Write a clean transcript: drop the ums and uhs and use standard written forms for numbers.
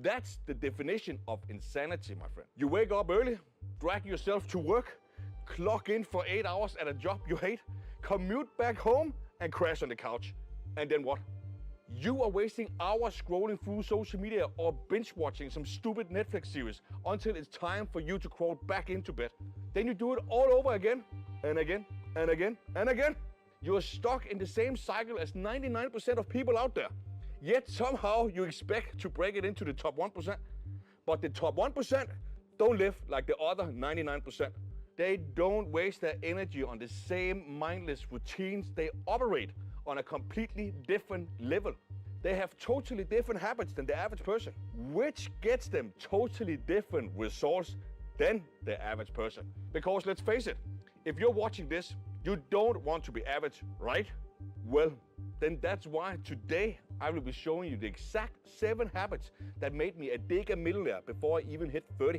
That's the definition of insanity, my friend. You wake up early, drag yourself to work, clock in for 8 hours at a job you hate, commute back home and crash on the couch. And then what? You are wasting hours scrolling through social media or binge watching some stupid Netflix series until it's time for you to crawl back into bed. Then you do it all over again and again and again and again. You are stuck in the same cycle as 99% of people out there. Yet somehow you expect to break it into the top 1%. But the top 1% don't live like the other 99%. They don't waste their energy on the same mindless routines. They operate on a completely different level. They have totally different habits than the average person, which gets them totally different results than the average person. Because let's face it, if you're watching this, you don't want to be average, right? Well, then that's why today I will be showing you the exact 7 habits that made me a Dega millionaire before I even hit 30.